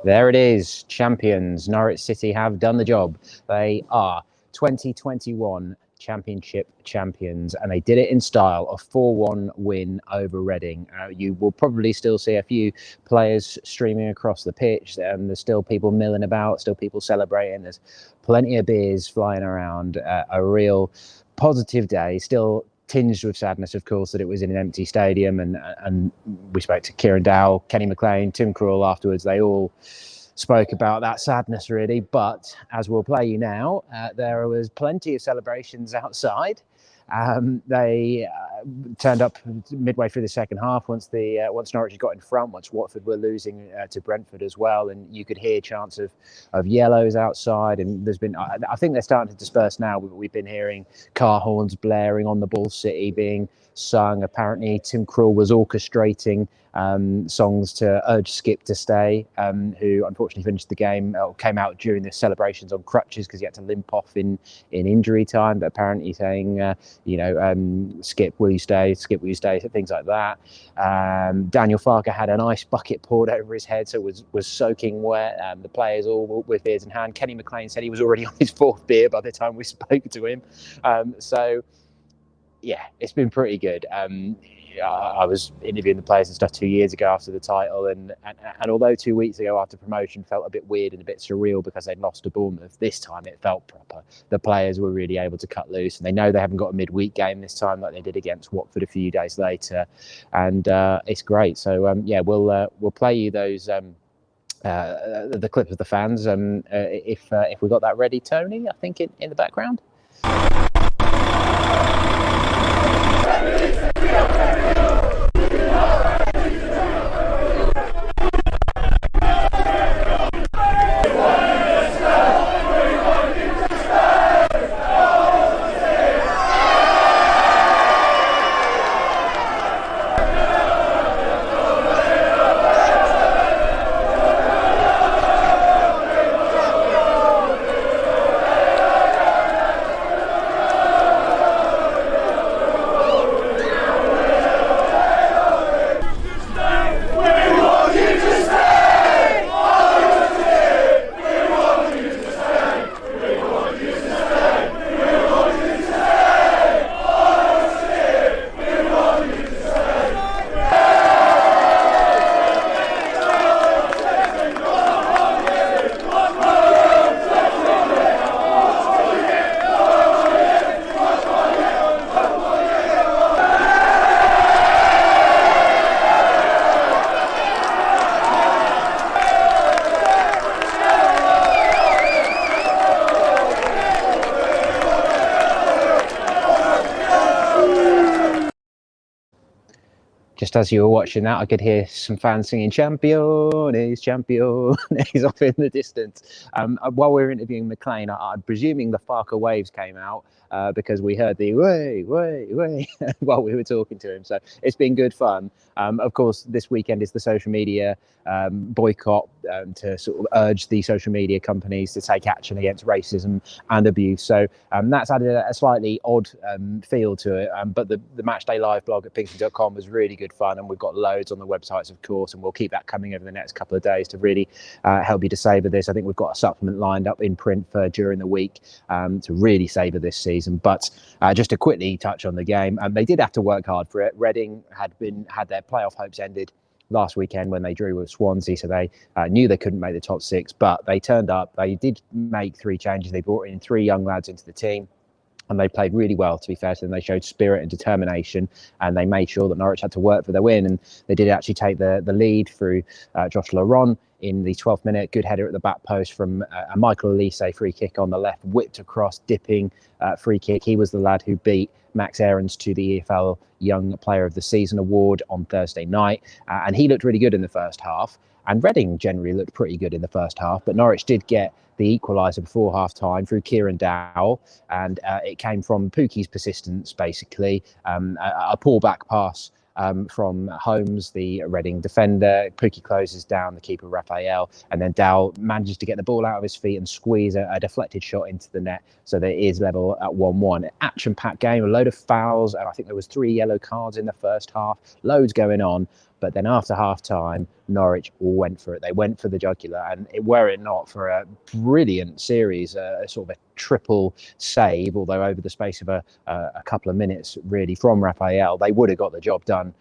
There it is, champions. Norwich City have done the job. They are 2021 Championship champions, and they did it in style, a 4-1 win over Reading. You will probably still see a few players streaming across the pitch, and there's still people milling about, still people celebrating. There's plenty of beers flying around. A real positive day, still tinged with sadness, of course, that it was in an empty stadium. And we spoke to Kieran Dowell, Kenny McLean, Tim Krul afterwards. They all spoke about that sadness, really. But as we'll play you now, there was plenty of celebrations outside. They turned up midway through the second half once Norwich got in front, once Watford were losing to Brentford as well, and you could hear chants of yellows outside. And there's been, I think they're starting to disperse now. We've been hearing car horns blaring on the Ball City being sung. Apparently Tim Krul was orchestrating songs to urge Skip to stay, who unfortunately finished the game, came out during the celebrations on crutches because he had to limp off in injury time, but apparently saying Skip, will you stay? Skip, will you stay? Things like that. Daniel Farker had an ice bucket poured over his head, so was soaking wet. The players all with beers in hand. Kenny McLean said he was already on his fourth beer by the time we spoke to him. So yeah, it's been pretty good. I was interviewing the players and stuff 2 years ago after the title, and although 2 weeks ago after promotion felt a bit weird and a bit surreal because they'd lost to Bournemouth, this time it felt proper. The players were really able to cut loose, and they know they haven't got a midweek game this time like they did against Watford a few days later, and it's great. So yeah, we'll play you those the clip of the fans if we got that ready, Tony. I think in the background. Just as you were watching that, I could hear some fans singing "Champions, Champions" off in the distance. While we were interviewing McLean, I'm presuming the Farker waves came out because we heard the "way, way, way" while we were talking to him. So it's been good fun. Of course, this weekend is the social media boycott to sort of urge the social media companies to take action against racism and abuse. So that's added a slightly odd feel to it. But the Matchday Live blog at Pinkford.com was really good fun, and we've got loads on the websites, of course, and we'll keep that coming over the next couple of days to really help you to savour this. I think we've got a supplement lined up in print for during the week to really savour this season. But just to quickly touch on the game, they did have to work hard for it. Reading had their playoff hopes ended last weekend when they drew with Swansea, so they knew they couldn't make the top six, but they turned up. They did make 3 changes. They brought in 3 young lads into the team, and they played really well, to be fair to them. They showed spirit and determination, and they made sure that Norwich had to work for their win. And they did actually take the lead through Josh Laron in the 12th minute. Good header at the back post from a Michael Elise free kick on the left, whipped across, dipping free kick. He was the lad who beat Max Aarons to the EFL Young Player of the Season award on Thursday night. And he looked really good in the first half. And Reading generally looked pretty good in the first half, but Norwich did get the equaliser before half-time through Kieran Dowell, and it came from Pookie's persistence, basically. A pull-back pass from Holmes, the Reading defender. Pookie closes down the keeper, Raphael, and then Dowell manages to get the ball out of his feet and squeeze a deflected shot into the net, so that it is level at 1-1. Action-packed game, a load of fouls, and I think there was 3 yellow cards in the first half, loads going on. But then after half-time, Norwich went for it. They went for the jugular, and were it not for a brilliant series, sort of a triple save, although over the space of a couple of minutes, really, from Raphael, they would have got the job done.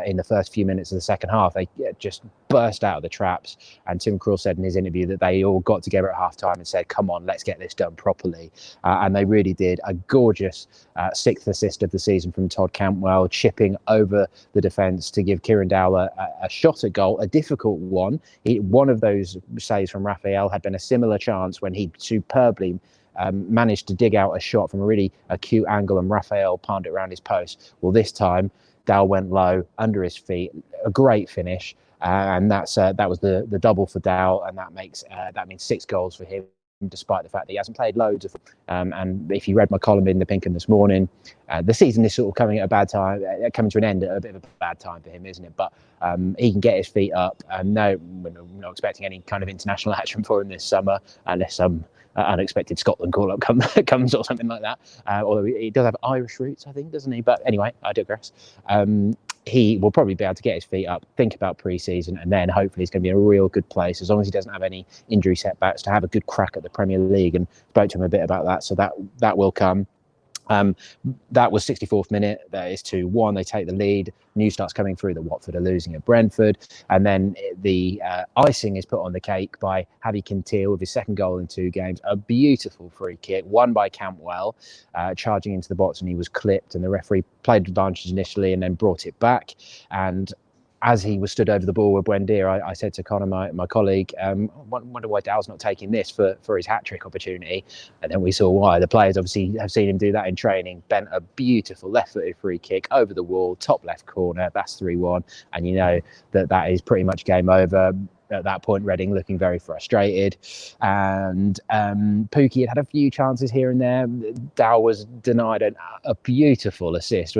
In the first few minutes of the second half, they just burst out of the traps. And Tim Krul said in his interview that they all got together at half-time and said, come on, let's get this done properly. And they really did. A gorgeous sixth assist of the season from Todd Cantwell, chipping over the defence to give Kieran Dowler a shot at goal, a difficult one. One of those saves from Raphael had been a similar chance when he superbly managed to dig out a shot from a really acute angle, and Raphael palmed it around his post. Well, this time, Dow went low under his feet, a great finish, and that was the double for Dow, and that means 6 goals for him, despite the fact that he hasn't played loads of. And if you read my column in the Pinkham this morning, the season is sort of coming at a bad time, coming to an end at a bit of a bad time for him, isn't it? But he can get his feet up. No, we're not expecting any kind of international action for him this summer, unless some unexpected Scotland call-up comes or something like that. Although he does have Irish roots, I think, doesn't he? But anyway, I digress. He will probably be able to get his feet up, think about pre-season, and then hopefully he's going to be in a real good place, as long as he doesn't have any injury setbacks, to have a good crack at the Premier League. And spoke to him a bit about that, so that will come. That was 64th minute. That is 2-1. They take the lead. News starts coming through that Watford are losing at Brentford. And then the icing is put on the cake by Javi Quintilla with his second goal in 2 games. A beautiful free kick, won by Cantwell, charging into the box, and he was clipped. And the referee played advantage initially and then brought it back. And as he was stood over the ball with Buendia, I said to Connor, my colleague, wonder why Dow's not taking this for his hat-trick opportunity. And then we saw why. The players obviously have seen him do that in training. Bent a beautiful left-footed free kick over the wall, top left corner. That's 3-1. And you know that is pretty much game over. At that point, Reading looking very frustrated, and Pukki had a few chances here and there. Dow was denied a beautiful assist,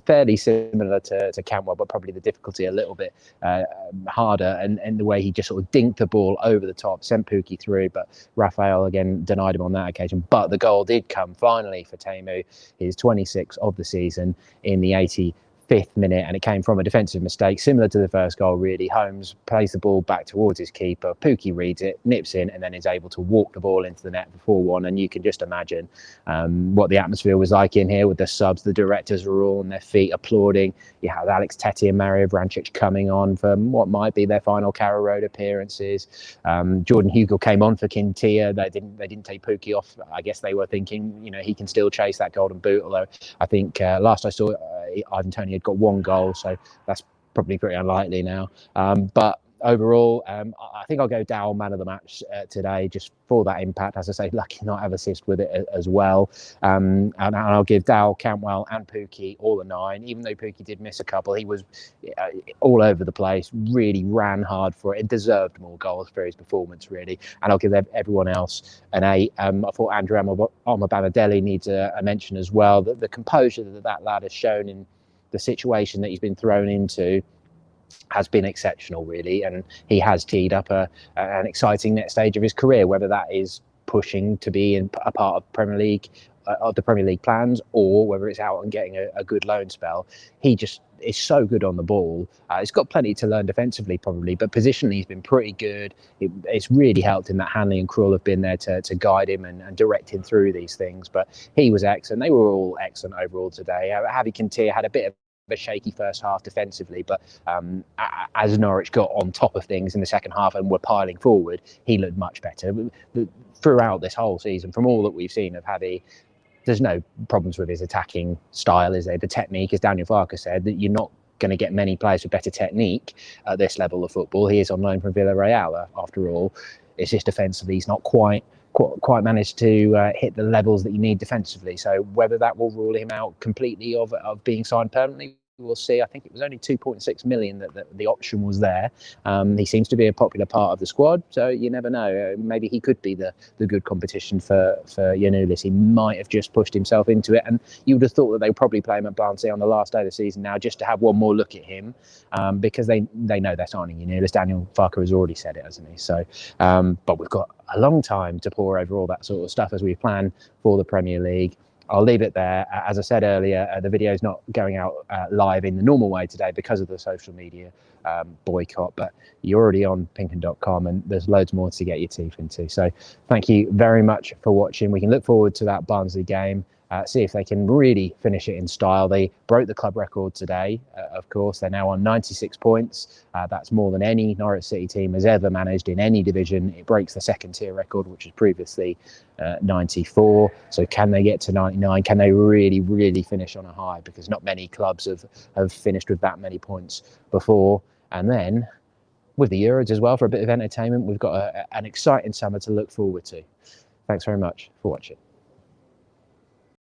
fairly similar to Cantwell, but probably the difficulty a little bit harder, and the way he just sort of dinked the ball over the top, sent Pukki through, but Raphael again denied him on that occasion. But the goal did come finally for Teemu, his 26th of the season, in the 85th minute, and it came from a defensive mistake similar to the first goal, really. Holmes plays the ball back towards his keeper. Pukki reads it, nips in, and then is able to walk the ball into the net for 4-1. And you can just imagine what the atmosphere was like in here with the subs. The directors were all on their feet applauding. You had Alex Tettey and Mario Vrancic coming on for what might be their final Carrow Road appearances. Jordan Hugill came on for Quintilla. They didn't take Pukki off. I guess they were thinking, he can still chase that golden boot, although I think last I saw, Ivan Toney had got 1 goal, so that's probably pretty unlikely now. But overall, I think I'll go Dow man of the match today, just for that impact. As I say, lucky not have assist with it as well. And I'll give Dow, Cantwell and Pukki all a 9. Even though Pukki did miss a couple, he was all over the place, really ran hard for it, and deserved more goals for his performance, really. And I'll give everyone else an 8. I thought Andrew Omobamidele needs a mention as well. The composure that lad has shown in the situation that he's been thrown into has been exceptional, really, and he has teed up an exciting next stage of his career, whether that is pushing to be a part of Premier League of the Premier League plans, or whether it's out and getting a good loan spell. He just is so good on the ball. He's got plenty to learn defensively, probably, but positionally he's been pretty good. It's really helped in that Hanley and Krul have been there to guide him and direct him through these things. But he was excellent. They were all excellent overall today. Javi Quintilla had a bit of a shaky first half defensively, but as Norwich got on top of things in the second half and were piling forward, he looked much better. Throughout this whole season, from all that we've seen of Javi, there's no problems with his attacking style, is there? The technique, as Daniel Farker said, that you're not going to get many players with better technique at this level of football. He is on loan from Villarreal, after all. It's just defensively he's not quite managed to hit the levels that you need defensively. So whether that will rule him out completely of being signed permanently, we'll see. I think it was only 2.6 million that the option was there. He seems to be a popular part of the squad, so you never know. Maybe he could be the good competition for Giannoulis. He might have just pushed himself into it, and you would have thought that they would probably play him at Barnsley on the last day of the season now, just to have one more look at him, because they know they're signing Giannoulis. Daniel Farker has already said it, hasn't he? So, but we've got a long time to pour over all that sort of stuff as we plan for the Premier League. I'll leave it there. As I said earlier, the video is not going out live in the normal way today because of the social media boycott, but you're already on pinken.com and there's loads more to get your teeth into. So thank you very much for watching. We can look forward to that Barnsley game. See if they can really finish it in style. They broke the club record today, of course. They're now on 96 points. That's more than any Norwich City team has ever managed in any division. It breaks the second tier record, which was previously 94. So can they get to 99? Can they really, really finish on a high? Because not many clubs have finished with that many points before. And then with the Euros as well, for a bit of entertainment, we've got an exciting summer to look forward to. Thanks very much for watching.